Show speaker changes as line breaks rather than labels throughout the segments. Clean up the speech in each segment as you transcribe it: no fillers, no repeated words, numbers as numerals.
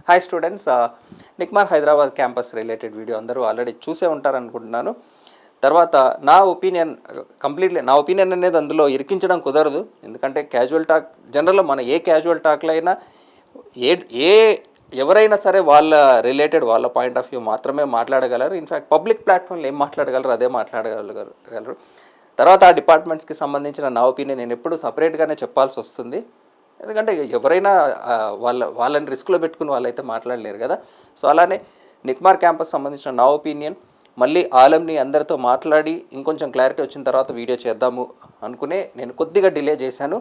Hi students, NICMAR Hyderabad campus related video అందరూ already చూసే ఉంటారనుకుంటున్నాను. తర్వాత నా ఒపీనియన్ అనేది అందులో ఇరికించడం కుదరదు. ఎందుకంటే క్యాజువల్ టాక్ జనరల్గా మన ఏ క్యాజువల్ టాక్లో అయినా ఏ ఎవరైనా సరే వాళ్ళ రిలేటెడ్ వాళ్ళ పాయింట్ ఆఫ్ వ్యూ మాత్రమే మాట్లాడగలరు. ఇన్ఫ్యాక్ట్ పబ్లిక్ ప్లాట్ఫామ్లో ఏం మాట్లాడగలరు అదే మాట్లాడగలరు. తర్వాత ఆ డిపార్ట్మెంట్స్కి సంబంధించిన నా ఒపీనియన్ నేను ఎప్పుడు సపరేట్గానే చెప్పాల్సి వస్తుంది. ఎందుకంటే ఎవరైనా వాళ్ళని రిస్క్లో పెట్టుకుని వాళ్ళైతే మాట్లాడలేరు కదా. సో అలానే నిక్మార్ క్యాంపస్ సంబంధించిన నా ఒపీనియన్ మళ్ళీ ఆలంని అందరితో మాట్లాడి ఇంకొంచెం క్లారిటీ వచ్చిన తర్వాత వీడియో చేద్దాము అనుకునే నేను కొద్దిగా డిలే చేశాను.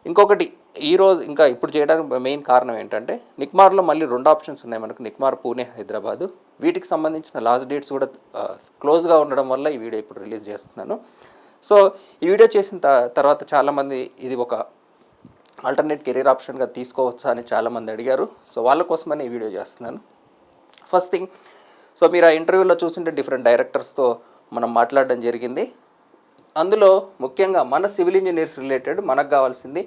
ఇంకొకటి ఈరోజు ఇంకా ఇప్పుడు చేయడానికి మెయిన్ కారణం ఏంటంటే నిక్మార్లో మళ్ళీ 2 ఆప్షన్స్ ఉన్నాయి మనకు, నిక్మార్, పూణే, హైదరాబాదు. వీటికి సంబంధించిన లాస్ట్ డేట్స్ కూడా క్లోజ్గా ఉండడం వల్ల ఈ వీడియో ఇప్పుడు రిలీజ్ చేస్తున్నాను. సో ఈ వీడియో చేసిన తర్వాత చాలామంది ఇది ఒక ఆల్టర్నేట్ కెరీర్ ఆప్షన్గా తీసుకోవచ్చా అని చాలామంది అడిగారు. సో వాళ్ళ కోసమని ఈ వీడియో చేస్తున్నాను. ఫస్ట్ థింగ్, సో మీరు ఆ ఇంటర్వ్యూలో చూస్తుంటే డిఫరెంట్ డైరెక్టర్స్తో మనం మాట్లాడడం జరిగింది. అందులో ముఖ్యంగా మన సివిల్ ఇంజనీర్స్ రిలేటెడ్ మనకు కావాల్సింది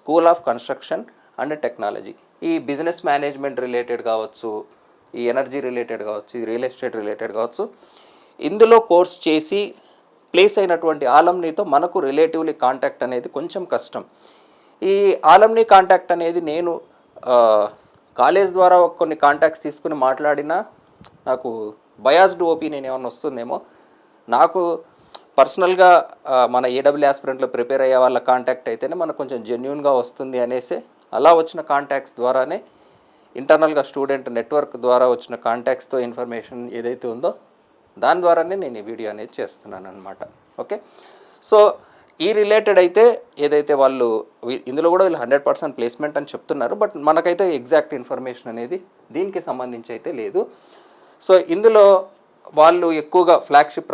school of construction and technology. ఈ బిజినెస్ మేనేజ్మెంట్ రిలేటెడ్ కావచ్చు, ఈ ఎనర్జీ రిలేటెడ్ కావచ్చు, ఈ రియల్ ఎస్టేట్ రిలేటెడ్ కావచ్చు, ఇందులో కోర్స్ చేసి ప్లేస్ అయినటువంటి ఆలంనీతో మనకు రిలేటివ్లీ కాంటాక్ట్ అనేది కొంచెం కష్టం. ఈ ఆలంనీ కాంటాక్ట్ అనేది నేను కాలేజ్ ద్వారా కొన్ని కాంటాక్ట్స్ తీసుకుని మాట్లాడినా నాకు బయాస్డ్ ఒపీనియన్ ఏమైనా వస్తుందేమో. నాకు పర్సనల్గా మన ఏడబ్ల్యూ ఆస్పిరెంట్లో ప్రిపేర్ అయ్యే వాళ్ళ కాంటాక్ట్ అయితేనే మనకు కొంచెం జెన్యూన్గా వస్తుంది అనేసి అలా వచ్చిన కాంటాక్ట్స్ ద్వారానే ఇంటర్నల్గా స్టూడెంట్ నెట్వర్క్ ద్వారా వచ్చిన కాంటాక్ట్స్తో ఇన్ఫర్మేషన్ ఏదైతే ఉందో దాని ద్వారానే నేను ఈ వీడియో అనేది చేస్తున్నాను అనమాట. ఓకే, సో ఈ రిలేటెడ్ అయితే ఏదైతే వాళ్ళు ఇందులో కూడా వీళ్ళు 100% ప్లేస్మెంట్ అని చెప్తున్నారు. బట్ మనకైతే ఎగ్జాక్ట్ ఇన్ఫర్మేషన్ అనేది దీనికి సంబంధించి అయితే లేదు. సో ఇందులో వాళ్ళు ఎక్కువగా ఫ్లాగ్షిప్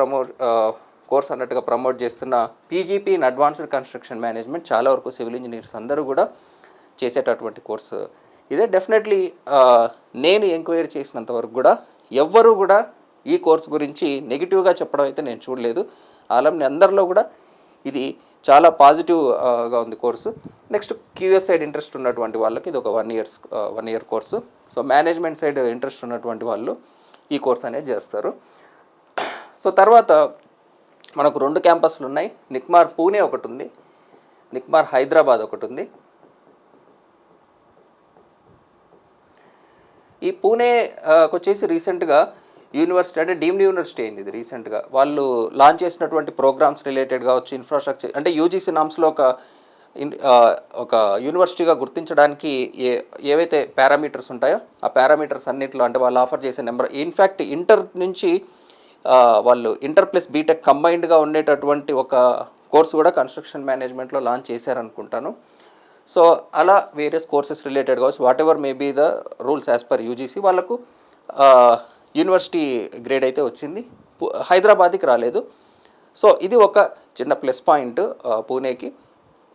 కోర్స్ అన్నట్టుగా ప్రమోట్ చేస్తున్న PGP in advanced construction management చాలా వరకు సివిల్ ఇంజనీర్స్ అందరూ కూడా చేసేటటువంటి కోర్సు ఇదే. డెఫినెట్లీ నేను ఎంక్వైరీ చేసినంత వరకు కూడా ఎవ్వరూ కూడా ఈ కోర్స్ గురించి నెగిటివ్గా చెప్పడం అయితే నేను చూడలేదు. ఆలంని అందరిలో కూడా ఇది చాలా పాజిటివ్గా ఉంది course. Next QS side interest ఉన్నటువంటి వాళ్ళకి ఇది ఒక 1 year course. So management side interest ఉన్నటువంటి వాళ్ళు ఈ కోర్స్ అనేది చేస్తారు. సో తర్వాత మనకు 2 క్యాంపస్లు ఉన్నాయి. నిక్మార్ పూణే ఒకటి ఉంది, నిక్మార్ హైదరాబాద్ ఒకటి ఉంది. ఈ పూణేకి వచ్చేసి రీసెంట్గా యూనివర్సిటీ అంటే డీమ్డ్ యూనివర్సిటీ అయింది. ఇది రీసెంట్గా వాళ్ళు లాంచ్ చేసినటువంటి ప్రోగ్రామ్స్ రిలేటెడ్ కావచ్చు, ఇన్ఫ్రాస్ట్రక్చర్ అంటే యూజీసీ నామ్స్లో ఒక యూనివర్సిటీగా గుర్తించడానికి ఏవైతే పారామీటర్స్ ఉంటాయో ఆ పారామీటర్స్ అన్నింటిలో అంటే వాళ్ళు ఆఫర్ చేసే నెంబర్, ఇన్ఫ్యాక్ట్ ఇంటర్ నుంచి వాళ్ళు ఇంటర్ ప్లస్ బీటెక్ కంబైన్డ్గా ఉండేటటువంటి ఒక కోర్సు కూడా కన్స్ట్రక్షన్ మేనేజ్మెంట్లో లాంచ్ చేశారనుకుంటాను. సో అలా వేరియస్ కోర్సెస్ రిలేటెడ్ కావచ్చు, whatever may be the rules as per UGC వాళ్ళకు యూనివర్సిటీ గ్రేడ్ అయితే వచ్చింది. హైదరాబాద్కి రాలేదు. సో ఇది ఒక చిన్న ప్లస్ పాయింట్ పూణేకి.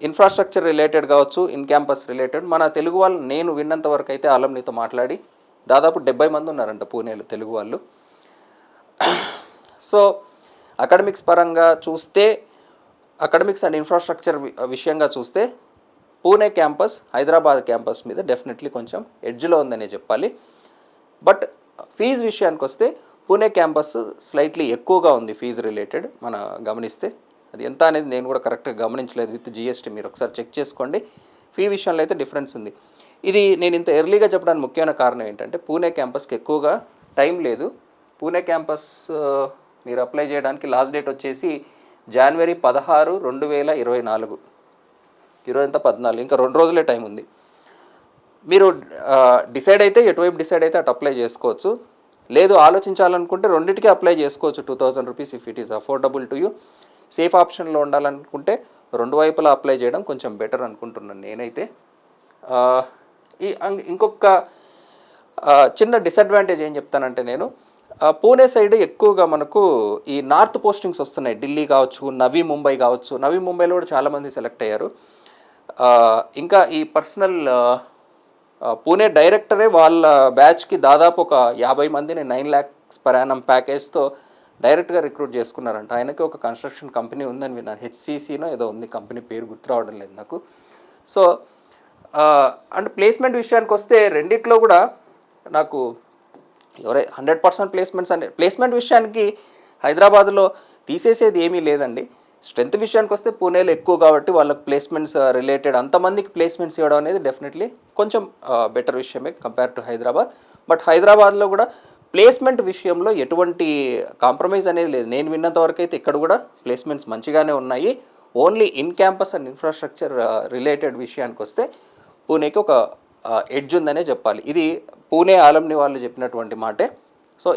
ఇన్ఫ్రాస్ట్రక్చర్ రిలేటెడ్ కావచ్చు, ఇన్ క్యాంపస్ రిలేటెడ్ మన తెలుగు వాళ్ళు నేను విన్నంత వరకు అయితే ఆలంనీతో మాట్లాడి దాదాపు 70 మంది ఉన్నారంట పూణేలో తెలుగు వాళ్ళు. సో అకాడమిక్స్ పరంగా చూస్తే, అకాడమిక్స్ అండ్ ఇన్ఫ్రాస్ట్రక్చర్ విషయంగా చూస్తే పూణే క్యాంపస్ హైదరాబాద్ క్యాంపస్ మీద డెఫినెట్లీ కొంచెం ఎడ్జ్లో ఉందనే చెప్పాలి. బట్ ఫీజు విషయానికి వస్తే పూణే క్యాంపస్ స్లైట్లీ ఎక్కువగా ఉంది ఫీజు రిలేటెడ్. మన గమనిస్తే అది ఎంత అనేది నేను కూడా కరెక్ట్గా గమనించలేదు. విత్ జిఎస్టీ మీరు ఒకసారి చెక్ చేసుకోండి. ఫీ విషయంలో అయితే డిఫరెన్స్ ఉంది. ఇది నేను ఇంత ఎర్లీగా చెప్పడానికి ముఖ్యమైన కారణం ఏంటంటే పూణే క్యాంపస్కి ఎక్కువగా టైం లేదు. పూణే క్యాంపస్ మీరు అప్లై చేయడానికి లాస్ట్ డేట్ వచ్చేసి జనవరి 16, 2024. 14, ఇంకా 2 రోజులే టైం ఉంది. మీరు డిసైడ్ అయితే ఎటువైపు డిసైడ్ అయితే అటు అప్లై చేసుకోవచ్చు. లేదు ఆలోచించాలనుకుంటే రెండింటికి అప్లై చేసుకోవచ్చు. 2000 rupees if it is affordable to you. Safe ఆప్షన్లో ఉండాలనుకుంటే 2 వైపులా అప్లై చేయడం కొంచెం బెటర్ అనుకుంటున్నాను నేనైతే. ఇంకొక చిన్న డిసడ్వాంటేజ్ ఏం చెప్తానంటే నేను పూణే సైడ్ ఎక్కువగా మనకు ఈ నార్త్ పోస్టింగ్స్ వస్తున్నాయి. ఢిల్లీ కావచ్చు, నవీ ముంబై కావచ్చు. నవీ ముంబైలో కూడా చాలామంది సెలెక్ట్ అయ్యారు. ఇంకా ఈ పర్సనల్ పూణే డైరెక్టరే వాళ్ళ బ్యాచ్కి దాదాపు ఒక 50 మందిని 9 lakhs per annum ప్యాకేజ్తో డైరెక్ట్గా రిక్రూట్ చేసుకున్నారంట. ఆయనకి ఒక కన్స్ట్రక్షన్ కంపెనీ ఉందని విన్నాను, హెచ్సిసినో ఏదో ఉంది, కంపెనీ పేరు గుర్తు రావడం లేదు నాకు. సో అండ్ ప్లేస్మెంట్ విషయానికి వస్తే రెండిట్లో కూడా నాకు 100% ప్లేస్మెంట్ విషయానికి హైదరాబాద్లో తీసేసేది ఏమీ లేదండి. స్ట్రెంత్ విషయానికి వస్తే పూణేలో ఎక్కువ కాబట్టి వాళ్ళకి ప్లేస్మెంట్స్ రిలేటెడ్ అంతమందికి ప్లేస్మెంట్స్ ఇవ్వడం అనేది డెఫినెట్లీ కొంచెం బెటర్ విషయమే కంపేర్ టు హైదరాబాద్. బట్ హైదరాబాద్లో కూడా ప్లేస్మెంట్ విషయంలో ఎటువంటి కాంప్రమైజ్ అనేది లేదు. నేను విన్నంత వరకు అయితే ఇక్కడ కూడా ప్లేస్మెంట్స్ మంచిగానే ఉన్నాయి. Only in campus and infrastructure related విషయానికి వస్తే పూణేకి ఒక ఎడ్జ్ ఉందనే చెప్పాలి. ఇది పూణే ఆలంని వాళ్ళు చెప్పినటువంటి మాటే. సో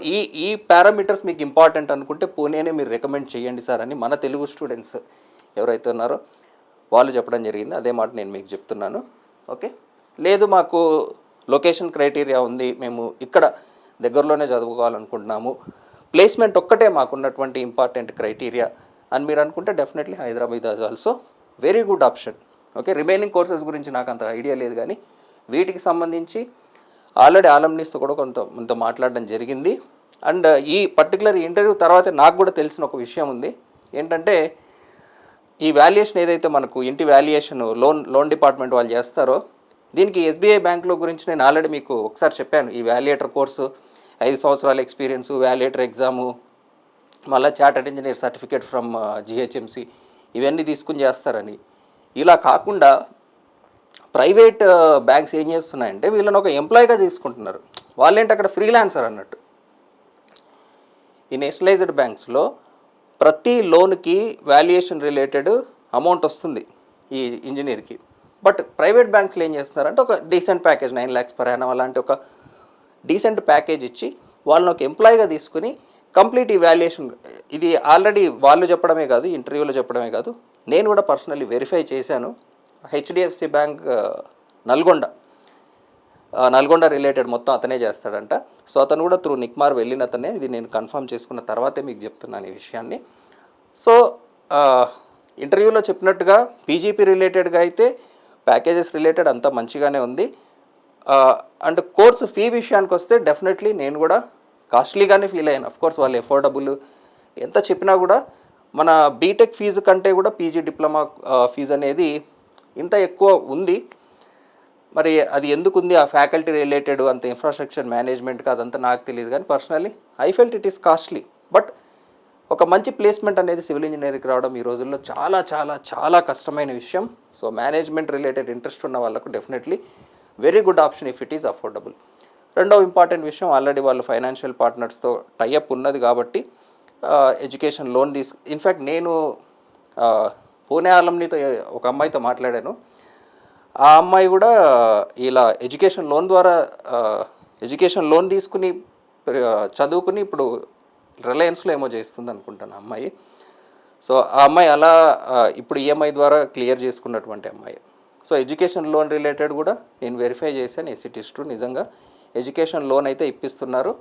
ఈ పారామీటర్స్ మీకు ఇంపార్టెంట్ అనుకుంటే పూణేనే మీరు రికమెండ్ చేయండి సార్ అని మన తెలుగు స్టూడెంట్స్ ఎవరైతే ఉన్నారో వాళ్ళు చెప్పడం జరిగింది. అదే మాట నేను మీకు చెప్తున్నాను. ఓకే, లేదు మాకు లొకేషన్ క్రైటీరియా ఉంది, మేము ఇక్కడ దగ్గరలోనే చదువుకోవాలనుకుంటున్నాము, ప్లేస్మెంట్ ఒక్కటే మాకున్నటువంటి ఇంపార్టెంట్ క్రైటీరియా అని మీరు అనుకుంటే definitely Hyderabad is also very good option. Okay, remaining courses గురించి నాకు అంత ఐడియా లేదు, కానీ వీటికి సంబంధించి ఆల్రెడీ ఆలంనీస్తో కూడా కొంత మాట్లాడడం జరిగింది. అండ్ ఈ పర్టికులర్ ఇంటర్వ్యూ తర్వాత నాకు కూడా తెలిసిన ఒక విషయం ఉంది. ఏంటంటే ఈ వాల్యుయేషన్ ఏదైతే మనకు ఇంటి వాల్యుయేషన్ లోన్ డిపార్ట్మెంట్ వాళ్ళు చేస్తారో, దీనికి ఎస్బీఐ బ్యాంకులో గురించి నేను ఆల్రెడీ మీకు ఒకసారి చెప్పాను. ఈ వాల్యుయేటర్ కోర్సు 5 సంవత్సరాల ఎక్స్పీరియన్సు, వాల్యుయేటర్ ఎగ్జాము, మళ్ళీ chartered engineer certificate from GHMC ఇవన్నీ తీసుకుని చేస్తారని. ఇలా కాకుండా ప్రైవేట్ బ్యాంక్స్ ఏం చేస్తున్నాయంటే వీళ్ళని ఒక ఎంప్లాయీగా తీసుకుంటున్నారు. వాళ్ళేంటి అక్కడ ఫ్రీలాన్సర్ అన్నట్టు. ఈ నేషనలైజ్డ్ బ్యాంక్స్లో ప్రతి లోన్కి వాల్యుయేషన్ రిలేటెడ్ అమౌంట్ వస్తుంది ఈ ఇంజనీర్కి. బట్ ప్రైవేట్ బ్యాంక్స్లో ఏం చేస్తున్నారంటే ఒక decent package 9 lakhs per annum అలాంటి ఒక డీసెంట్ ప్యాకేజ్ ఇచ్చి వాళ్ళని ఒక ఎంప్లాయీగా తీసుకుని కంప్లీట్ ఈ వాల్యుయేషన్, ఇది ఆల్రెడీ వాళ్ళు చెప్పడమే కాదు, ఇంటర్వ్యూలో చెప్పడమే కాదు, నేను కూడా పర్సనల్లీ వెరిఫై చేశాను. హెచ్డిఎఫ్సి బ్యాంక్ నల్గొండ రిలేటెడ్ మొత్తం అతనే చేస్తాడంట. సో అతను కూడా త్రూ నిక్మార్ వెళ్ళిన అతనే. ఇది నేను కన్ఫర్మ్ చేసుకున్న తర్వాతే మీకు చెప్తున్నాను ఈ విషయాన్ని. సో ఇంటర్వ్యూలో చెప్పినట్టుగా పీజీపీ రిలేటెడ్గా అయితే ప్యాకేజెస్ రిలేటెడ్ అంతా మంచిగానే ఉంది. అండ్ కోర్సు ఫీ విషయానికి వస్తే డెఫినెట్లీ నేను కూడా కాస్ట్లీగానే ఫీల్ అయ్యాను. అఫ్కోర్స్ వాళ్ళు ఎఫోర్డబుల్ ఎంత చెప్పినా కూడా మన బీటెక్ ఫీజు కంటే కూడా పీజీ డిప్లొమా ఫీజు అనేది ఇంత ఎక్కువ ఉంది. మరి అది ఎందుకు ఉంది, ఆ ఫ్యాకల్టీ రిలేటెడ్ అంత ఇన్ఫ్రాస్ట్రక్చర్ మేనేజ్మెంట్కి అదంతా నాకు తెలియదు, కానీ personally I felt it is costly. But ఒక మంచి ప్లేస్మెంట్ అనేది సివిల్ ఇంజనీరింగ్కి రావడం ఈ రోజుల్లో చాలా చాలా చాలా కష్టమైన విషయం. సో మేనేజ్మెంట్ రిలేటెడ్ ఇంట్రెస్ట్ ఉన్న వాళ్ళకు definitely very good option if it is affordable. రెండో ఇంపార్టెంట్ విషయం, ఆల్రెడీ వాళ్ళు ఫైనాన్షియల్ పార్ట్నర్స్తో టైఅప్ ఉన్నది కాబట్టి ఎడ్యుకేషన్ లోన్ ఇన్ఫ్యాక్ట్ నేను పూణే ఆలంనీతో ఒక అమ్మాయితో మాట్లాడాను. ఆ అమ్మాయి కూడా ఇలా ఎడ్యుకేషన్ లోన్ తీసుకుని చదువుకుని ఇప్పుడు రిలయన్స్లో ఏమో చేస్తుంది అనుకుంటాను ఆ అమ్మాయి. సో ఆ అమ్మాయి అలా ఇప్పుడు ఈఎంఐ ద్వారా క్లియర్ చేసుకున్నటువంటి అమ్మాయి. సో ఎడ్యుకేషన్ లోన్ రిలేటెడ్ కూడా నేను వెరిఫై చేశాను. ఎస్సిటీస్ టు నిజంగా ఎడ్యుకేషన్ లోన్ అయితే ఇప్పిస్తున్నారు.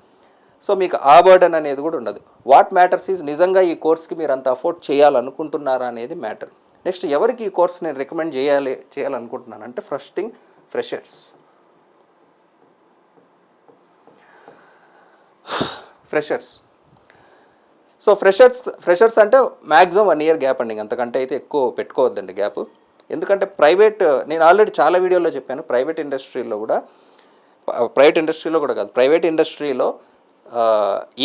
సో మీకు ఆ బర్డన్ అనేది కూడా ఉండదు. వాట్ మ్యాటర్స్ ఈజ్ నిజంగా ఈ కోర్స్కి మీరు అంత అఫోర్డ్ చేయాలనుకుంటున్నారా అనేది మ్యాటర్. నెక్స్ట్ ఎవరికి ఈ కోర్స్ నేను రికమెండ్ చేయాలనుకుంటున్నాను అంటే first thing freshers. So freshers అంటే మ్యాక్సిమం 1 year గ్యాప్ అండి, అంతకంటే అయితే ఎక్కువ పెట్టుకోవద్దండి గ్యాప్. ఎందుకంటే నేను ఆల్రెడీ చాలా వీడియోలో చెప్పాను, ప్రైవేట్ ఇండస్ట్రీలో కాదు, ప్రైవేట్ ఇండస్ట్రీలో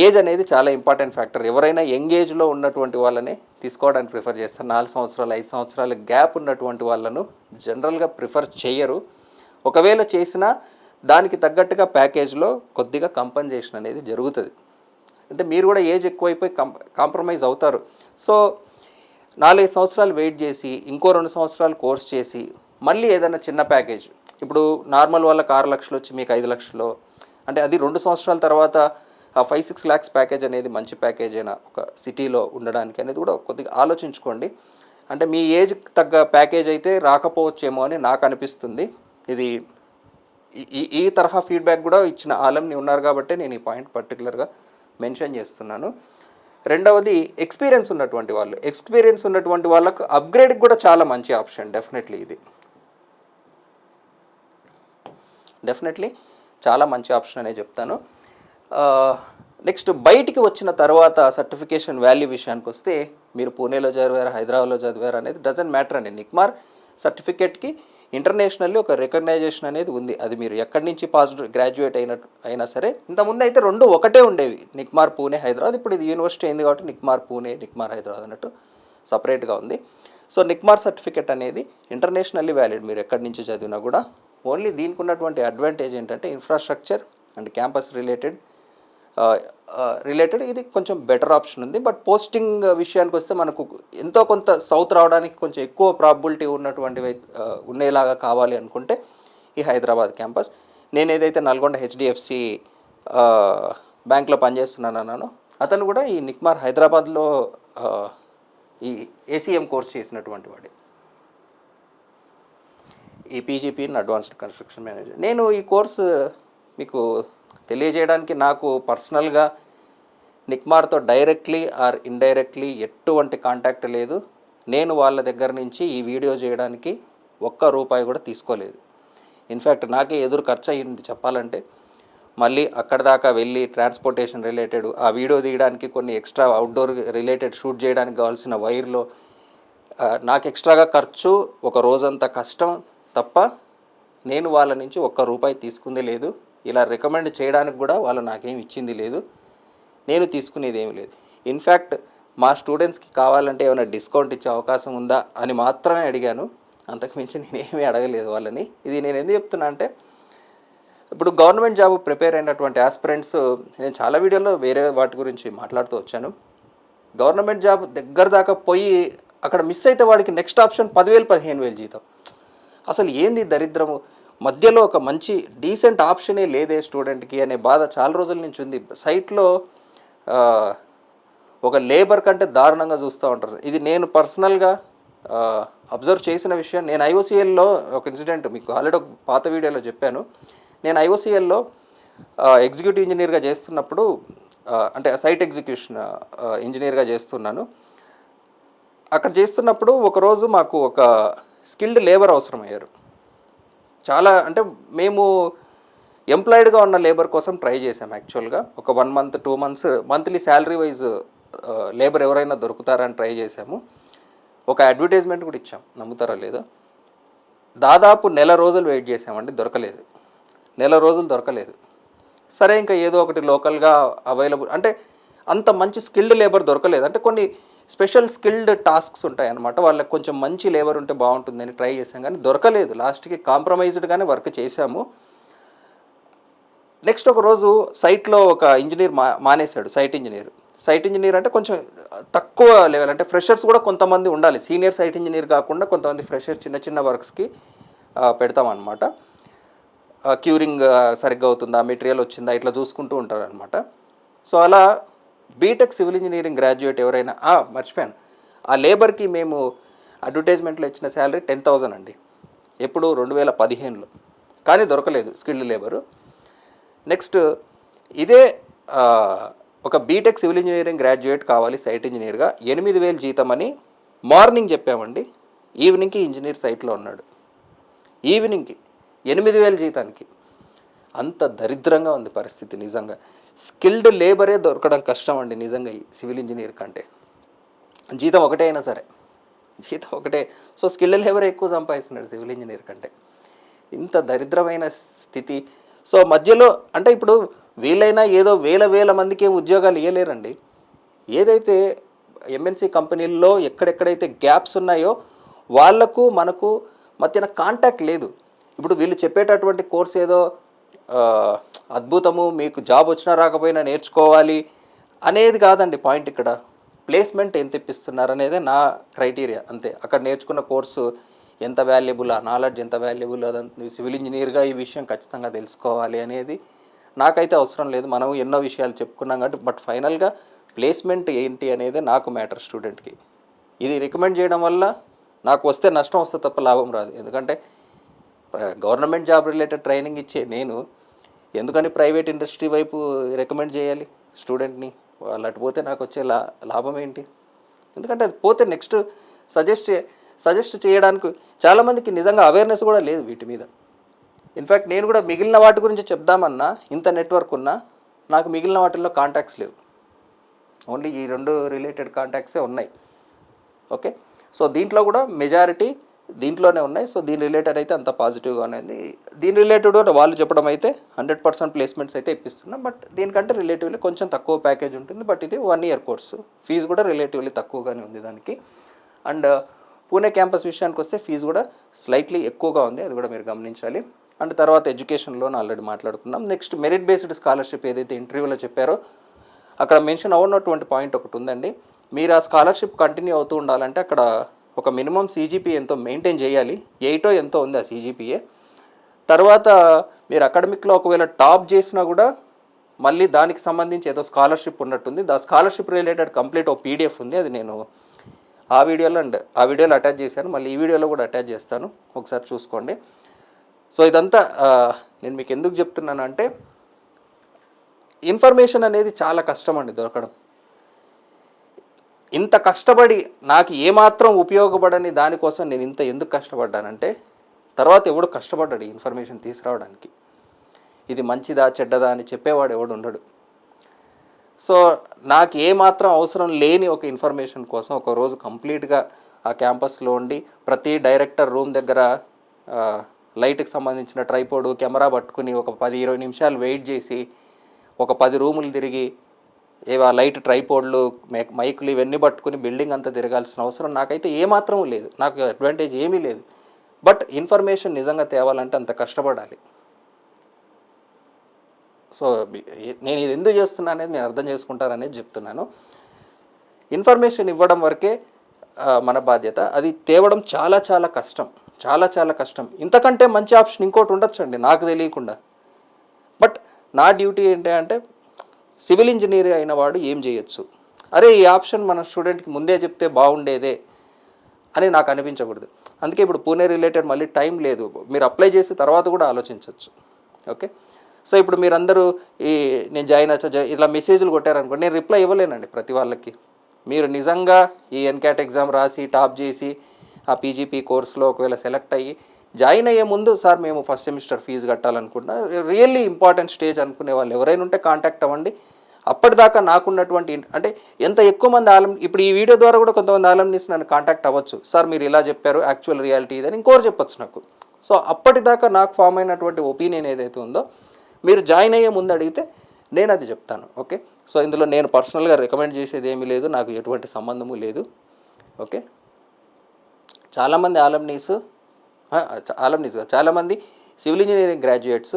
ఏజ్ అనేది చాలా ఇంపార్టెంట్ ఫ్యాక్టర్. ఎవరైనా యంగ్ ఏజ్లో ఉన్నటువంటి వాళ్ళని తీసుకోవడానికి ప్రిఫర్ చేస్తారు. 4 సంవత్సరాలు 5 సంవత్సరాల గ్యాప్ ఉన్నటువంటి వాళ్ళను జనరల్గా ప్రిఫర్ చేయరు. ఒకవేళ చేసినా దానికి తగ్గట్టుగా ప్యాకేజ్లో కొద్దిగా కంపెన్సేషన్ అనేది జరుగుతుంది. అంటే మీరు కూడా ఏజ్ ఎక్కువైపోయి కాంప్రమైజ్ అవుతారు. సో 4-5 సంవత్సరాలు వెయిట్ చేసి ఇంకో 2 సంవత్సరాలు కోర్స్ చేసి మళ్ళీ ఏదైనా చిన్న ప్యాకేజ్, ఇప్పుడు నార్మల్ వాళ్ళకి 6 లక్షలు వచ్చి మీకు 5 లక్షలు, అంటే అది 2 సంవత్సరాల తర్వాత ఆ 5-6 lakhs ప్యాకేజ్ అనేది మంచి ప్యాకేజ్ అయినా ఒక సిటీలో ఉండడానికి అనేది కూడా కొద్దిగా ఆలోచించుకోండి. అంటే మీ ఏజ్ తగ్గ ప్యాకేజ్ అయితే రాకపోవచ్చేమో అని నాకు అనిపిస్తుంది. ఇది ఈ తరహా ఫీడ్బ్యాక్ కూడా ఇచ్చిన ఆలంని ఉన్నారు కాబట్టి నేను ఈ పాయింట్ పర్టికులర్గా మెన్షన్ చేస్తున్నాను. రెండవది ఎక్స్పీరియన్స్ ఉన్నటువంటి వాళ్ళకు అప్గ్రేడ్కి కూడా చాలా మంచి ఆప్షన్. డెఫినెట్లీ చాలా మంచి ఆప్షన్ అనే చెప్తాను. నెక్స్ట్ బయటికి వచ్చిన తర్వాత సర్టిఫికేషన్ వాల్యూ విషయానికి వస్తే మీరు పూణేలో చదివారు, హైదరాబాద్లో చదివారు అనేది డజంట్ మ్యాటర్ అండి. నిక్మార్ సర్టిఫికేట్కి ఇంటర్నేషనల్లీ ఒక రికగ్నైజేషన్ అనేది ఉంది. అది మీరు ఎక్కడి నుంచి గ్రాడ్యుయేట్ అయినా సరే. ఇంతకుముందు అయితే రెండు ఒకటే ఉండేవి, నిక్మార్ పూణే హైదరాబాద్. ఇప్పుడు ఇది యూనివర్సిటీ అయింది కాబట్టి నిక్మార్ పూణే నిక్మార్ హైదరాబాద్ అన్నట్టు సపరేట్గా ఉంది. సో నిక్మార్ సర్టిఫికెట్ అనేది ఇంటర్నేషనల్లీ వ్యాలిడ్, మీరు ఎక్కడి నుంచి చదివినా కూడా. ఓన్లీ దీనికి ఉన్నటువంటి అడ్వాంటేజ్ ఏంటంటే ఇన్ఫ్రాస్ట్రక్చర్ అండ్ క్యాంపస్ రిలేటెడ్ ఇది కొంచెం బెటర్ ఆప్షన్ ఉంది. బట్ పోస్టింగ్ విషయానికి వస్తే మనకు ఎంతో కొంత సౌత్ రావడానికి కొంచెం ఎక్కువ ప్రాబిలిటీ ఉన్నటువంటివి ఉండేలాగా కావాలి అనుకుంటే ఈ హైదరాబాద్ క్యాంపస్. నేను ఏదైతే నల్గొండ హెచ్డిఎఫ్సి బ్యాంక్లో పనిచేస్తున్నాను, అతను కూడా ఈ నిక్మార్ హైదరాబాద్లో ఈ ఏసీఎం కోర్స్ చేసినటువంటి వాడు, ఈ PGP in advanced construction manager. నేను ఈ కోర్సు మీకు తెలియజేయడానికి నాకు పర్సనల్గా నిక్మార్తో డైరెక్ట్లీ ఆర్ ఇండైరెక్ట్లీ ఎటువంటి కాంటాక్ట్ లేదు. నేను వాళ్ళ దగ్గర నుంచి ఈ వీడియో చేయడానికి ఒక్క రూపాయి కూడా తీసుకోలేదు. ఇన్ఫ్యాక్ట్ నాకే ఎదురు ఖర్చు అయ్యింది చెప్పాలంటే. మళ్ళీ అక్కడ దాకా వెళ్ళి ట్రాన్స్పోర్టేషన్ రిలేటెడ్, ఆ వీడియో తీయడానికి కొన్ని ఎక్స్ట్రా అవుట్డోర్ రిలేటెడ్ షూట్ చేయడానికి కావాల్సిన వైర్లో నాకు ఎక్స్ట్రాగా ఖర్చు, ఒక రోజంతా కష్టం తప్ప నేను వాళ్ళ నుంచి ఒక్క రూపాయి తీసుకుంది లేదు. ఇలా రికమెండ్ చేయడానికి కూడా వాళ్ళు నాకేం ఇచ్చింది లేదు, నేను తీసుకునేది ఏమీ లేదు. ఇన్ఫ్యాక్ట్ మా స్టూడెంట్స్కి కావాలంటే ఏమైనా డిస్కౌంట్ ఇచ్చే అవకాశం ఉందా అని మాత్రమే అడిగాను, అంతకుమించి నేనేమీ అడగలేదు వాళ్ళని. ఇది నేను ఎందుకు చెప్తున్నా అంటే, ఇప్పుడు గవర్నమెంట్ జాబ్ ప్రిపేర్ అయినటువంటి ఆస్పిరెంట్స్, నేను చాలా వీడియోలో వేరే వాటి గురించి మాట్లాడుతూ వచ్చాను. గవర్నమెంట్ జాబ్ దగ్గర దాకా పోయి అక్కడ మిస్ అయితే వాడికి నెక్స్ట్ ఆప్షన్ 10,000 15,000 జీతం. అసలు ఏంది దరిద్రము, మధ్యలో ఒక మంచి డీసెంట్ ఆప్షనే లేదే స్టూడెంట్కి అనే బాధ చాలా రోజుల నుంచి ఉంది. సైట్లో ఒక లేబర్ కంటే దారుణంగా చూస్తూ ఉంటారు. ఇది నేను పర్సనల్గా అబ్జర్వ్ చేసిన విషయం. నేను ఐఓసిఎల్లో ఒక ఇన్సిడెంట్ మీకు ఆల్రెడీ ఒక పాత వీడియోలో చెప్పాను. నేను ఐఓసిఎల్లో ఎగ్జిక్యూటివ్ ఇంజనీర్గా చేస్తున్నప్పుడు, అంటే సైట్ ఎగ్జిక్యూషన్ ఇంజనీర్గా చేస్తున్నాను. అక్కడ చేస్తున్నప్పుడు ఒకరోజు మాకు ఒక స్కిల్డ్ లేబర్ అవసరమయ్యారు. చాలా అంటే మేము ఎంప్లాయిడ్గా ఉన్న లేబర్ కోసం ట్రై చేసాం. యాక్చువల్గా ఒక 1 month 2 months monthly salary wise labour ఎవరైనా దొరుకుతారని ట్రై చేసాము. ఒక అడ్వర్టైజ్మెంట్ కూడా ఇచ్చాం, నమ్ముతారా లేదో. దాదాపు 1 రోజులు వెయిట్ చేసామండి, దొరకలేదు. 1 రోజులు దొరకలేదు. సరే ఇంకా ఏదో ఒకటి లోకల్గా అవైలబుల్, అంటే అంత మంచి స్కిల్డ్ లేబర్ దొరకలేదు. అంటే కొన్ని స్పెషల్ స్కిల్డ్ టాస్క్స్ ఉంటాయి అన్నమాట, వాళ్ళకి కొంచెం మంచి లేబర్ ఉంటే బాగుంటుందని ట్రై చేసాం కానీ దొరకలేదు. లాస్ట్కి కాంప్రమైజ్డ్గానే వర్క్ చేసాము. నెక్స్ట్ ఒక రోజు సైట్లో ఒక ఇంజనీర్ మానేశాడు, సైట్ ఇంజనీర్ అంటే కొంచెం తక్కువ లెవెల్, అంటే ఫ్రెషర్స్ కూడా కొంతమంది ఉండాలి, సీనియర్ సైట్ ఇంజనీర్ కాకుండా కొంతమంది ఫ్రెషర్ చిన్న చిన్న వర్క్స్కి పెడతామన్నమాట. క్యూరింగ్ సరిగ్గా అవుతుందా, మెటీరియల్ వచ్చిందా, ఇట్లా చూసుకుంటూ ఉంటారు అనమాట. సో అలా బీటెక్ సివిల్ ఇంజనీరింగ్ గ్రాడ్యుయేట్ ఎవరైనా, మర్చిపోయాను, ఆ లేబర్కి మేము అడ్వర్టైజ్మెంట్లో ఇచ్చిన శాలరీ 10,000 అండి, ఎప్పుడు 2015లో. కానీ దొరకలేదు స్కిల్డ్ లేబరు. నెక్స్ట్ ఇదే ఒక బీటెక్ సివిల్ ఇంజనీరింగ్ గ్రాడ్యుయేట్ కావాలి సైట్ ఇంజనీర్గా, 8,000 జీతం అని మార్నింగ్ చెప్పామండి. ఈవినింగ్కి ఇంజనీర్ సైట్లో ఉన్నాడు, ఈవినింగ్కి 8,000 జీతానికి. అంత దరిద్రంగా ఉంది పరిస్థితి నిజంగా. స్కిల్డ్ లేబరే దొరకడం కష్టం అండి నిజంగా ఈ సివిల్ ఇంజనీర్ కంటే. జీతం ఒకటే అయినా సరే, జీతం ఒకటే. సో స్కిల్డ్ లేబరే ఎక్కువ సంపాదిస్తున్నాడు సివిల్ ఇంజనీర్ కంటే. ఇంత దరిద్రమైన స్థితి. సో మధ్యలో అంటే ఇప్పుడు వీలైనా ఏదో వేల మందికి ఉద్యోగాలు ఇవ్వలేరండి. ఏదైతే ఎంఎన్సీ కంపెనీల్లో ఎక్కడెక్కడైతే గ్యాప్స్ ఉన్నాయో వాళ్లకు మనకు మధ్యన కాంటాక్ట్ లేదు. ఇప్పుడు వీళ్ళు చెప్పేటటువంటి కోర్స్ ఏదో అద్భుతము, మీకు జాబ్ వచ్చినా రాకపోయినా నేర్చుకోవాలి అనేది కాదండి పాయింట్. ఇక్కడ ప్లేస్మెంట్ ఎంత ఇప్పిస్తున్నారు అనేదే నా క్రైటీరియా అంతే. అక్కడ నేర్చుకున్న కోర్సు ఎంత వాల్యుబుల్, ఆ నాలెడ్జ్ ఎంత వాల్యుబుల్, అదంతా సివిల్ ఇంజనీర్గా ఈ విషయం ఖచ్చితంగా తెలుసుకోవాలి అనేది నాకైతే అవసరం లేదు. మనం ఎన్నో విషయాలు చెప్పుకున్నాం కాబట్టి. బట్ ఫైనల్గా ప్లేస్మెంట్ ఏంటి అనేది నాకు మ్యాటర్ స్టూడెంట్కి. ఇది రికమెండ్ చేయడం వల్ల నాకు వస్తే నష్టం వస్తే తప్ప లాభం రాదు. ఎందుకంటే గవర్నమెంట్ జాబ్ రిలేటెడ్ ట్రైనింగ్ ఇచ్చే నేను ఎందుకని ప్రైవేట్ ఇండస్ట్రీ వైపు రికమెండ్ చేయాలి స్టూడెంట్ని? వాళ్ళు అటు పోతే నాకు వచ్చే లాభం ఏంటి? ఎందుకంటే అది పోతే నెక్స్ట్ సజెస్ట్ చేయడానికి చాలామందికి నిజంగా అవేర్నెస్ కూడా లేదు వీటి మీద. ఇన్ఫ్యాక్ట్ నేను కూడా మిగిలిన వాటి గురించి చెప్దామన్నా, ఇంత నెట్వర్క్ ఉన్నా నాకు మిగిలిన వాటిల్లో కాంటాక్ట్స్ లేవు. ఓన్లీ ఈ 2 రిలేటెడ్ కాంటాక్ట్సే ఉన్నాయి. ఓకే, సో దీంట్లో కూడా మెజారిటీ దీంట్లోనే ఉన్నాయి. సో దీని రిలేటెడ్ అయితే అంత పాజిటివ్గా అనేది. దీని రిలేటెడ్ వాళ్ళు చెప్పడం అయితే 100% ప్లేస్మెంట్స్ అయితే ఇప్పిస్తున్నాం. బట్ దీనికంటే రిలేటివ్లీ కొంచెం తక్కువ ప్యాకేజ్ ఉంటుంది. బట్ ఇది 1 year కోర్సు, ఫీజు కూడా రిలేటివ్లీ తక్కువగానే ఉంది దానికి. అండ్ పూణే క్యాంపస్ విషయానికి వస్తే ఫీజు కూడా స్లైట్లీ ఎక్కువగా ఉంది, అది కూడా మీరు గమనించాలి. అండ్ తర్వాత ఎడ్యుకేషన్ లోన్ ఆల్రెడీ మాట్లాడుకున్నాం. నెక్స్ట్ మెరిట్ బేస్డ్ స్కాలర్షిప్ ఏదైతే ఇంటర్వ్యూలో చెప్పారో అక్కడ మెన్షన్ అవ్వనటువంటి పాయింట్ ఒకటి ఉందండి. మీరు ఆ స్కాలర్షిప్ కంటిన్యూ అవుతూ ఉండాలంటే అక్కడ ఒక మినిమం CGPA ఎంతో మెయింటైన్ చేయాలి. 8 ఎంతో ఉంది ఆ CGPA. తర్వాత మీరు అకాడమిక్లో ఒకవేళ టాప్ చేసినా కూడా మళ్ళీ దానికి సంబంధించి ఏదో స్కాలర్షిప్ ఉన్నట్టుంది. దా స్కాలర్షిప్ రిలేటెడ్ కంప్లీట్ ఒక PDF ఉంది, అది నేను ఆ వీడియోలో అటాచ్ చేశాను. మళ్ళీ ఈ వీడియోలో కూడా అటాచ్ చేస్తాను, ఒకసారి చూసుకోండి. సో ఇదంతా నేను మీకు ఎందుకు చెప్తున్నాను అంటే ఇన్ఫర్మేషన్ అనేది చాలా కష్టం అండి దొరకడం. ఇంత కష్టపడి నాకు ఏమాత్రం ఉపయోగపడని దానికోసం నేను ఇంత ఎందుకు కష్టపడ్డానంటే తర్వాత ఎవడు కష్టపడ్డాడు ఇన్ఫర్మేషన్ తీసుకురావడానికి. ఇది మంచిదా చెడ్డదా అని చెప్పేవాడు ఎవడు ఉండడు. సో నాకు ఏమాత్రం అవసరం లేని ఒక ఇన్ఫర్మేషన్ కోసం ఒక రోజు కంప్లీట్గా ఆ క్యాంపస్లో ఉండి ప్రతి డైరెక్టర్ రూమ్ దగ్గర లైట్కి సంబంధించిన ట్రైపోడు కెమెరా పట్టుకుని ఒక 10-20 నిమిషాలు వెయిట్ చేసి ఒక 10 రూములు తిరిగి ఏవా లైట్ ట్రైపోడ్లు మైకులు ఇవన్నీ పట్టుకుని బిల్డింగ్ అంతా తిరగాల్సిన అవసరం నాకైతే ఏమాత్రం లేదు. నాకు అడ్వాంటేజ్ ఏమీ లేదు. బట్ ఇన్ఫర్మేషన్ నిజంగా తేవాలంటే అంత కష్టపడాలి. సో నేను ఇది ఎందుకు చేస్తున్నా అనేది మీరు అర్థం చేసుకుంటారనేది చెప్తున్నాను. ఇన్ఫర్మేషన్ ఇవ్వడం వరకే మన బాధ్యత, అది తేవడం చాలా చాలా కష్టం, చాలా చాలా కష్టం. ఇంతకంటే మంచి ఆప్షన్ ఇంకోటి ఉండొచ్చండి నాకు తెలియకుండా. బట్ నా డ్యూటీ ఏంటి అంటే సివిల్ ఇంజనీర్ అయిన వాడు ఏం చేయొచ్చు, అరే ఈ ఆప్షన్ మన స్టూడెంట్కి ముందే చెప్తే బాగుండేదే అని నాకు అనిపించకూడదు. అందుకే ఇప్పుడు పూణే రిలేటెడ్ మళ్ళీ టైం లేదు, మీరు అప్లై చేసి తర్వాత కూడా ఆలోచించవచ్చు. ఓకే, సో ఇప్పుడు మీరందరూ నేను జాయిన్ అచ్చా ఇలా మెసేజ్లు కొట్టారనుకోండి, నేను రిప్లై ఇవ్వలేనండి ప్రతి వాళ్ళకి. మీరు నిజంగా ఈ NCAT ఎగ్జామ్ రాసి టాప్ చేసి ఆ PGP కోర్సులో ఒకవేళ సెలెక్ట్ అయ్యి జాయిన్ అయ్యే ముందు సార్ మేము ఫస్ట్ సెమిస్టర్ ఫీజు కట్టాలనుకుంటున్నా, రియల్లీ ఇంపార్టెంట్ స్టేజ్ అనుకునే వాళ్ళు ఎవరైనా ఉంటే కాంటాక్ట్ అవ్వండి. అప్పటిదాకా నాకున్నటువంటి అంటే ఎంత ఎక్కువ మంది ఇప్పుడు ఈ వీడియో ద్వారా కూడా కొంతమంది ఆలమ్నీస్ నన్ను కాంటాక్ట్ అవ్వచ్చు, సార్ మీరు ఇలా చెప్పారు యాక్చువల్ రియాలిటీ ఇదని ఇంకోరు చెప్పొచ్చు నాకు. సో అప్పటిదాకా నాకు ఫామ్ అయినటువంటి ఒపీనియన్ ఏదైతే ఉందో మీరు జాయిన్ అయ్యే ముందు అడిగితే నేను అది చెప్తాను. ఓకే, సో ఇందులో నేను పర్సనల్గా రికమెండ్ చేసేది ఏమీ లేదు, నాకు ఎటువంటి సంబంధము లేదు. ఓకే, చాలామంది ఆలమ్నీస్ చాలామంది సివిల్ ఇంజనీరింగ్ గ్రాడ్యుయేట్స్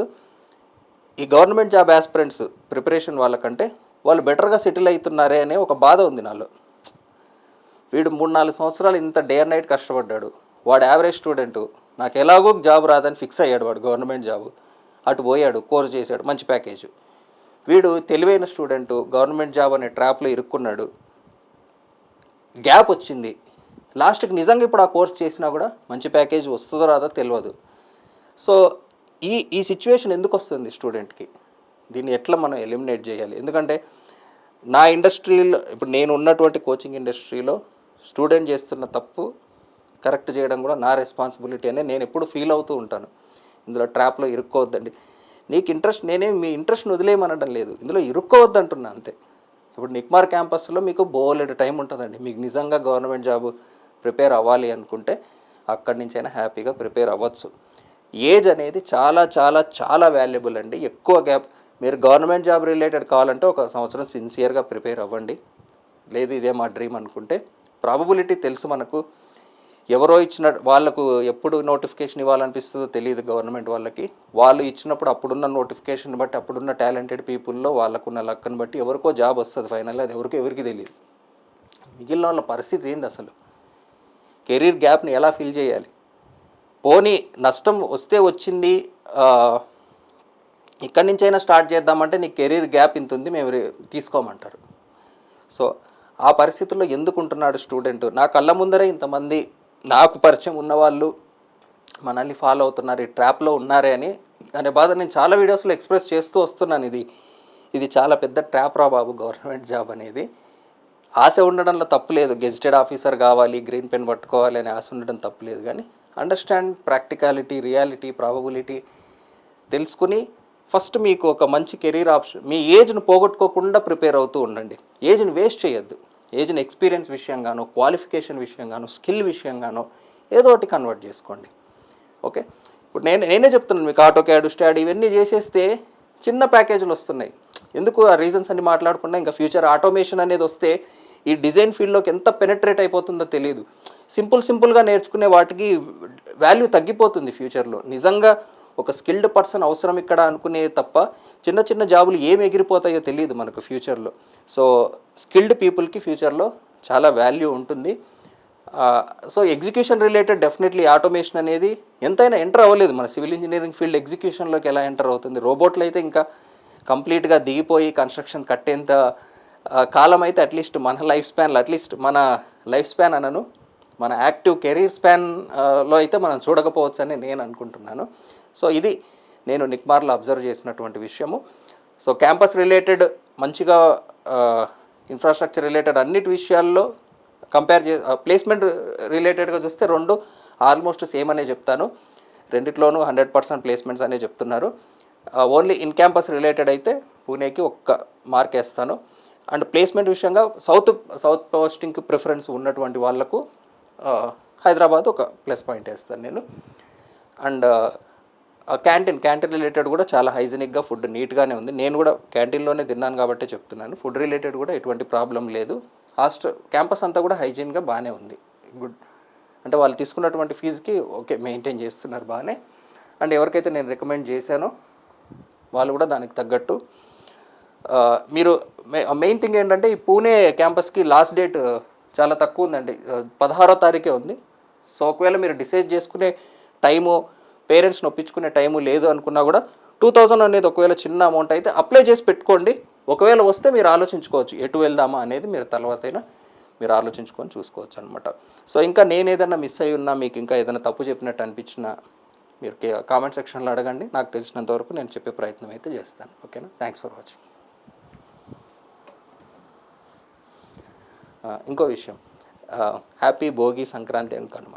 ఈ గవర్నమెంట్ జాబ్ యాస్పిరెంట్స్ ప్రిపరేషన్ వాళ్ళకంటే వాళ్ళు బెటర్గా సెటిల్ అవుతున్నారే అనే ఒక బాధ ఉంది నాలో. వీడు 3-4 సంవత్సరాలు ఇంత డే అండ్ నైట్ కష్టపడ్డాడు, వాడు యావరేజ్ స్టూడెంటు, నాకు ఎలాగో జాబ్ రాదని ఫిక్స్ అయ్యాడు, వాడు గవర్నమెంట్ జాబ్ అటు పోయాడు, కోర్స్ చేశాడు, మంచి ప్యాకేజ్. వీడు తెలివైన స్టూడెంటు, గవర్నమెంట్ జాబ్ అనే ట్రాప్లో ఇరుక్కున్నాడు, గ్యాప్ వచ్చింది, లాస్ట్కి నిజంగా ఇప్పుడు ఆ కోర్స్ చేసినా కూడా మంచి ప్యాకేజ్ వస్తుందో రాదో తెలియదు. సో ఈ సిచ్యువేషన్ ఎందుకు వస్తుంది స్టూడెంట్కి, దీన్ని ఎట్లా మనం ఎలిమినేట్ చేయాలి? ఎందుకంటే నా ఇండస్ట్రీలో ఇప్పుడు నేను ఉన్నటువంటి కోచింగ్ ఇండస్ట్రీలో స్టూడెంట్ చేస్తున్న తప్పు కరెక్ట్ చేయడం కూడా నా రెస్పాన్సిబిలిటీ అనే నేను ఎప్పుడు ఫీల్ అవుతూ ఉంటాను. ఇందులో ట్రాప్లో ఇరుక్కోవద్దండి, నీకు ఇంట్రెస్ట్, మీ ఇంట్రెస్ట్ని వదిలేయమనడం లేదు, ఇందులో ఇరుక్కోవద్దు అంటున్నా అంతే. ఇప్పుడు నిక్మార్ క్యాంపస్లో మీకు బోలెడు టైం ఉంటుందండి, మీకు నిజంగా గవర్నమెంట్ జాబ్ ప్రిపేర్ అవ్వాలి అనుకుంటే అక్కడి నుంచైనా హ్యాపీగా ప్రిపేర్ అవ్వచ్చు. ఏజ్ అనేది చాలా చాలా చాలా వాల్యుబుల్ అండి. ఎక్కువ గ్యాప్, మీరు గవర్నమెంట్ జాబ్ రిలేటెడ్ కావాలంటే 1 సంవత్సరం సిన్సియర్గా ప్రిపేర్ అవ్వండి. లేదు ఇదే మా డ్రీమ్ అనుకుంటే ప్రాబబిలిటీ తెలుసు మనకు, ఎవరో ఇచ్చిన వాళ్ళకు ఎప్పుడు నోటిఫికేషన్ ఇవ్వాలనిపిస్తుందో తెలియదు గవర్నమెంట్ వాళ్ళకి, వాళ్ళు ఇచ్చినప్పుడు అప్పుడున్న నోటిఫికేషన్ బట్టి అప్పుడున్న టాలెంటెడ్ పీపుల్లో వాళ్ళకున్న లక్కను బట్టి ఎవరికో జాబ్ వస్తుంది ఫైనల్, అది ఎవరికి తెలియదు. మిగిలిన వాళ్ళ పరిస్థితి ఏంది అసలు, కెరీర్ గ్యాప్ని ఎలా ఫిల్ చేయాలి? పోనీ నష్టం వస్తే వచ్చింది, ఇక్కడి నుంచైనా స్టార్ట్ చేద్దామంటే నీ కెరీర్ గ్యాప్ ఇంత ఉంది మేము తీసుకోమంటారు. సో ఆ పరిస్థితుల్లో ఎందుకుంటున్నాడు స్టూడెంట్? నా కళ్ళ ముందరే ఇంతమంది నాకు పరిచయం ఉన్నవాళ్ళు మనల్ని ఫాలో అవుతున్నారు, ఈ ట్రాప్లో ఉన్నారే అనే బాధ నేను చాలా వీడియోస్లో ఎక్స్ప్రెస్ చేస్తూ వస్తున్నాను. ఇది చాలా పెద్ద ట్రాప్ రా బాబు గవర్నమెంట్ జాబ్ అనేది. ఆశ ఉండడంలో తప్పులేదు, గెజిటెడ్ ఆఫీసర్ కావాలి, గ్రీన్ పెన్ పట్టుకోవాలి అనే ఆశ ఉండడం తప్పులేదు, కానీ అండర్స్టాండ్ ప్రాక్టికాలిటీ, రియాలిటీ, ప్రాబబిలిటీ తెలుసుకుని ఫస్ట్ మీకు ఒక మంచి కెరీర్ ఆప్షన్, మీ ఏజ్ను పోగొట్టుకోకుండా ప్రిపేర్ అవుతూ ఉండండి. ఏజ్ని వేస్ట్ చేయొద్దు. ఏజ్ని ఎక్స్పీరియన్స్ విషయంగానో, క్వాలిఫికేషన్ విషయంగానో, స్కిల్ విషయంగానో ఏదో ఒకటి కన్వర్ట్ చేసుకోండి. ఓకే, ఇప్పుడు నేనే చెప్తున్నాను మీకు, ఆటో క్యాడ్, స్టాడ్ ఇవన్నీ చేసేస్తే చిన్న ప్యాకేజీలు వస్తున్నాయి. ఎందుకు ఆ రీజన్స్ అన్ని మాట్లాడకుండా ఇంకా ఫ్యూచర్ ఆటోమేషన్ అనేది వస్తే ఈ డిజైన్ ఫీల్డ్లోకి ఎంత పెనట్రేట్ అయిపోతుందో తెలియదు. సింపుల్గా నేర్చుకునే వాటికి వాల్యూ తగ్గిపోతుంది ఫ్యూచర్లో. నిజంగా ఒక స్కిల్డ్ పర్సన్ అవసరం ఇక్కడ అనుకునే తప్ప చిన్న చిన్న జాబులు ఏం ఎగిరిపోతాయో తెలియదు మనకు ఫ్యూచర్లో. సో స్కిల్డ్ పీపుల్కి ఫ్యూచర్లో చాలా వాల్యూ ఉంటుంది. So execution related definitely automation అనేది ఎంతైనా ఎంటర్ అవ్వలేదు. మన సివిల్ ఇంజనీరింగ్ ఫీల్డ్ ఎగ్జిక్యూషన్లోకి ఎలా ఎంటర్ అవుతుంది? రోబోట్లు అయితే ఇంకా కంప్లీట్గా దిగిపోయి కన్స్ట్రక్షన్ కట్టేంత కాలం అయితే అట్లీస్ట్ మన లైఫ్ స్పాన్ అనను, మన యాక్టివ్ కెరీర్ స్పాన్లో అయితే మనం చూడకపోవచ్చు అని నేను అనుకుంటున్నాను. సో ఇది నేను నిక్మార్లో అబ్జర్వ్ చేసినటువంటి విషయము. సో క్యాంపస్ రిలేటెడ్ మంచిగా ఇన్ఫ్రాస్ట్రక్చర్ రిలేటెడ్ అన్నిటి విషయాల్లో కంపేర్ ప్లేస్మెంట్ రిలేటెడ్గా చూస్తే రెండు ఆల్మోస్ట్ సేమ్ అనే చెప్తాను. రెండిట్లోనూ 100% ప్లేస్మెంట్స్ అనే చెప్తున్నారు. ఓన్లీ ఇన్ క్యాంపస్ రిలేటెడ్ అయితే పూణేకి ఒక్క మార్క్ వేస్తాను. అండ్ ప్లేస్మెంట్ విషయంగా సౌత్ పోస్టింగ్కి ప్రిఫరెన్స్ ఉన్నటువంటి వాళ్లకు హైదరాబాద్ ఒక ప్లస్ పాయింట్ వేస్తాను నేను. అండ్ క్యాంటీన్ రిలేటెడ్ కూడా చాలా హైజీనిక్గా ఫుడ్ నీట్గానే ఉంది. నేను కూడా క్యాంటీన్లోనే తిన్నాను కాబట్టి చెప్తున్నాను. ఫుడ్ రిలేటెడ్ కూడా ఎటువంటి ప్రాబ్లం లేదు. క్యాంపస్ అంతా కూడా హైజీన్గా బాగానే ఉంది, గుడ్. అంటే వాళ్ళు తీసుకున్నటువంటి ఫీజుకి ఓకే మెయింటైన్ చేస్తున్నారు బాగానే. అండ్ ఎవరికైతే నేను రికమెండ్ చేశానో వాళ్ళు కూడా దానికి తగ్గట్టు. మీరు మెయిన్ థింగ్ ఏంటంటే ఈ పూణే క్యాంపస్కి లాస్ట్ డేట్ చాలా తక్కువ ఉందండి, 16వ తారీఖే ఉంది. సో ఒకవేళ మీరు డిసైడ్ చేసుకునే టైము, పేరెంట్స్ని ఒప్పించుకునే టైము లేదు అనుకున్నా కూడా 2000 అనేది ఒకవేళ చిన్న అమౌంట్ అయితే అప్లై చేసి పెట్టుకోండి. ఒకవేళ వస్తే మీరు ఆలోచించుకోవచ్చు ఎటు వెళ్దామా అనేది, మీరు తర్వాతైనా మీరు ఆలోచించుకొని చూసుకోవచ్చు అనమాట. సో ఇంకా నేను ఏదైనా మిస్ అయ్యి ఉన్నా, మీకు ఇంకా ఏదైనా తప్పు చెప్పినట్టు అనిపించినా మీరు కామెంట్ సెక్షన్లో అడగండి. నాకు తెలిసినంత వరకు నేను చెప్పే ప్రయత్నం అయితే చేస్తాను. ఓకేనా? Thanks for watching. ఇంకో విషయం, హ్యాపీ భోగి, సంక్రాంతి అండ్ కనుమ.